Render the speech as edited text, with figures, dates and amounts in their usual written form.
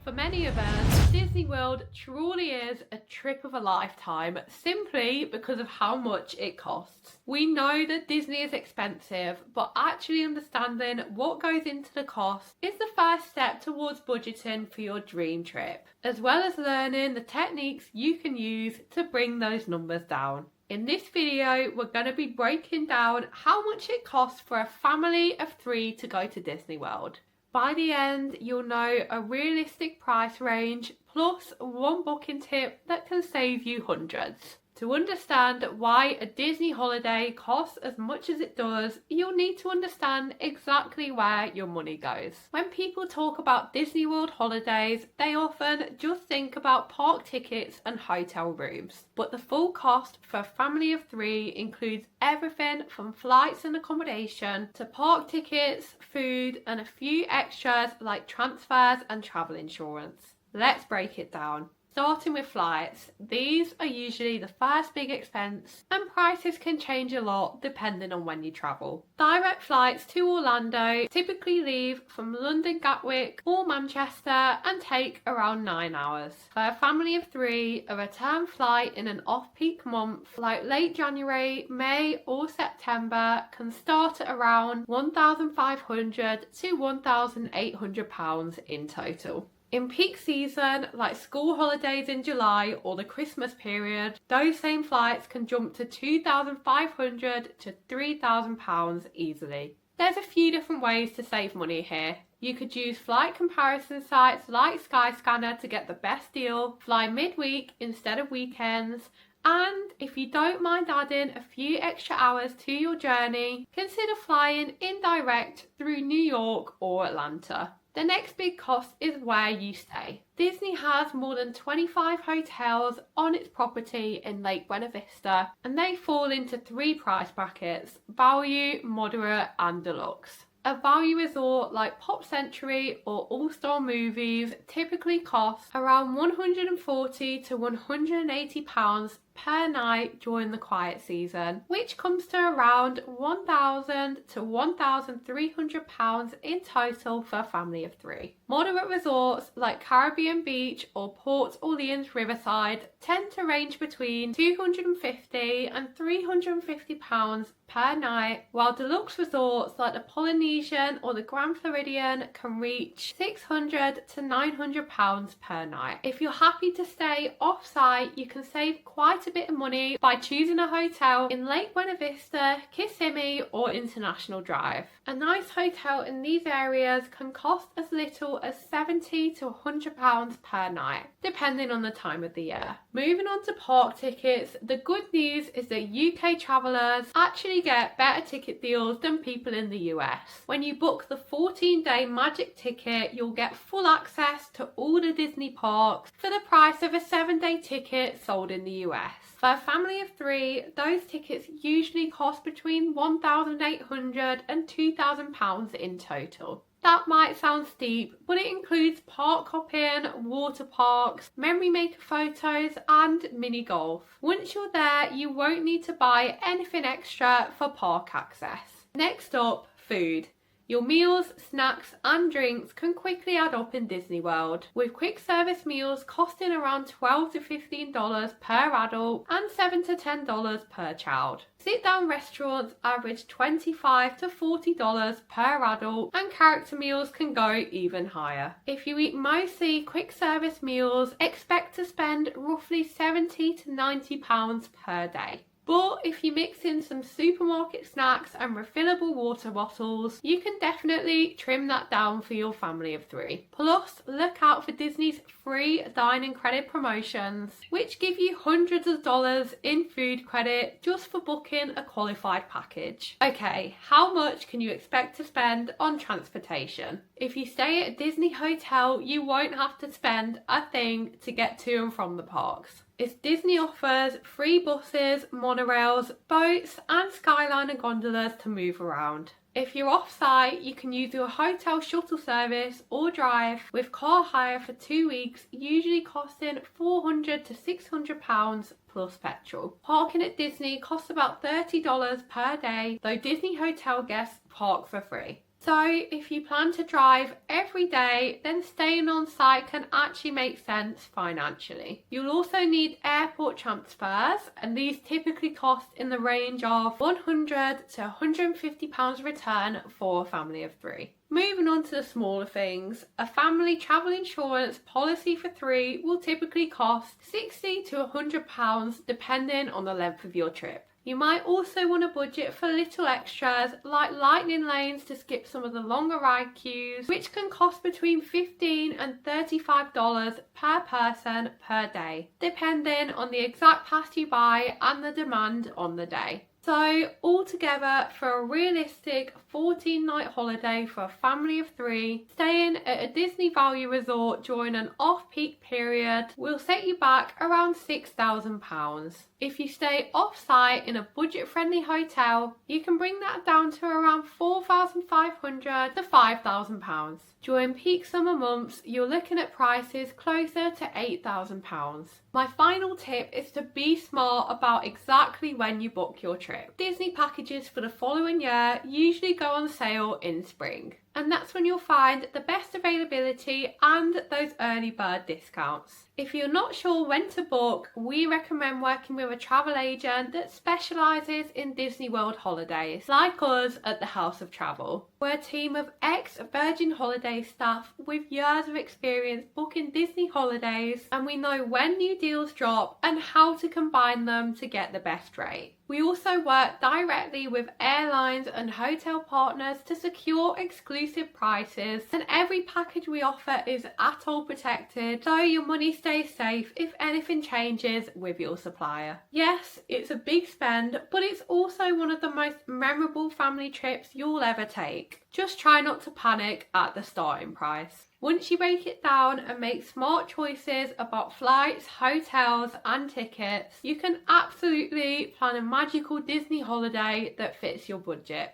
For many of us, Disney World truly is a trip of a lifetime simply because of how much it costs. We know that Disney is expensive, but actually understanding what goes into the cost is the first step towards budgeting for your dream trip, as well as learning the techniques you can use to bring those numbers down. In this video, we're going to be breaking down how much it costs for a family of 3 to go to Disney World. By the end, you'll know a realistic price range plus one booking tip that can save you hundreds. To understand why a Disney holiday costs as much as it does, you'll need to understand exactly where your money goes. When people talk about Disney World holidays, they often just think about park tickets and hotel rooms. But the full cost for a family of 3 includes everything from flights and accommodation to park tickets, food, and a few extras like transfers and travel insurance. Let's break it down. Starting with flights, these are usually the first big expense and prices can change a lot depending on when you travel. Direct flights to Orlando typically leave from London Gatwick or Manchester and take around 9 hours. For a family of 3, a return flight in an off-peak month like late January, May or September can start at around £1,500 to £1,800 in total. In peak season, like school holidays in July or the Christmas period, those same flights can jump to £2,500 to £3,000 easily. There's a few different ways to save money here. You could use flight comparison sites like Skyscanner to get the best deal, fly midweek instead of weekends, and if you don't mind adding a few extra hours to your journey, consider flying indirect through New York or Atlanta. The next big cost is where you stay. Disney has more than 25 hotels on its property in Lake Buena Vista, and they fall into 3 price brackets: value, moderate, and deluxe. A value resort like Pop Century or All-Star Movies typically costs around £140 to £180 per night during the quiet season, which comes to around £1,000 to £1,300 in total for a family of 3. Moderate resorts like Caribbean Beach or Port Orleans Riverside tend to range between £250 and £350 per night, while deluxe resorts like the Polynesian or the Grand Floridian can reach £600 to £900 per night. If you're happy to stay off-site, you can save quite a bit of money by choosing a hotel in Lake Buena Vista, Kissimmee or International Drive. A nice hotel in these areas can cost as little as £70 to £100 per night, depending on the time of the year. Moving on to park tickets, the good news is that UK travellers actually get better ticket deals than people in the US. When you book the 14-day Magic ticket, you'll get full access to all the Disney parks for the price of a 7-day ticket sold in the US. For a family of 3, those tickets usually cost between £1,800 and £2,000 in total. That might sound steep, but it includes park hopping, water parks, memory maker photos and mini golf. Once you're there, you won't need to buy anything extra for park access. Next up, food. Your meals, snacks and drinks can quickly add up in Disney World, with quick service meals costing around $12 to $15 per adult and $7 to $10 per child. Sit-down restaurants average $25 to $40 per adult and character meals can go even higher. If you eat mostly quick service meals, expect to spend roughly £70 to £90 per day. But if you mix in some supermarket snacks and refillable water bottles, you can definitely trim that down for your family of 3. Plus, look out for Disney's free dining credit promotions, which give you hundreds of dollars in food credit just for booking a qualified package. Okay, how much can you expect to spend on transportation? If you stay at a Disney hotel, you won't have to spend a thing to get to and from the parks. As Disney offers free buses, monorails, boats and Skyliner gondolas to move around. If you're off-site, you can use your hotel shuttle service or drive with car hire for 2 weeks, usually costing £400 to £600 plus petrol. Parking at Disney costs about $30 per day, though Disney hotel guests park for free. So if you plan to drive every day, then staying on site can actually make sense financially. You'll also need airport transfers, and these typically cost in the range of £100 to £150 return for a family of 3. Moving on to the smaller things, a family travel insurance policy for 3 will typically cost £60 to £100 depending on the length of your trip. You might also want to budget for little extras like lightning lanes to skip some of the longer ride queues, which can cost between $15 and $35 per person per day, depending on the exact pass you buy and the demand on the day. So altogether, for a realistic 14-night holiday for a family of 3, staying at a Disney Value Resort during an off-peak period will set you back around £6,000. If you stay off-site in a budget-friendly hotel, you can bring that down to around £4,500 to £5,000. During peak summer months, you're looking at prices closer to £8,000. My final tip is to be smart about exactly when you book your trip. Disney packages for the following year usually go on sale in spring, and that's when you'll find the best availability and those early bird discounts. If you're not sure when to book, we recommend working with a travel agent that specialises in Disney World holidays, like us at the House of Travel. We're a team of ex-Virgin Holiday staff with years of experience booking Disney holidays, and we know when new deals drop and how to combine them to get the best rate. We also work directly with airlines and hotel partners to secure exclusive prices, and every package we offer is ATOL protected, so your money stays safe if anything changes with your supplier. Yes, it's a big spend, but it's also one of the most memorable family trips you'll ever take. Just try not to panic at the starting price. Once you break it down and make smart choices about flights, hotels and tickets, you can absolutely plan a magical Disney holiday that fits your budget.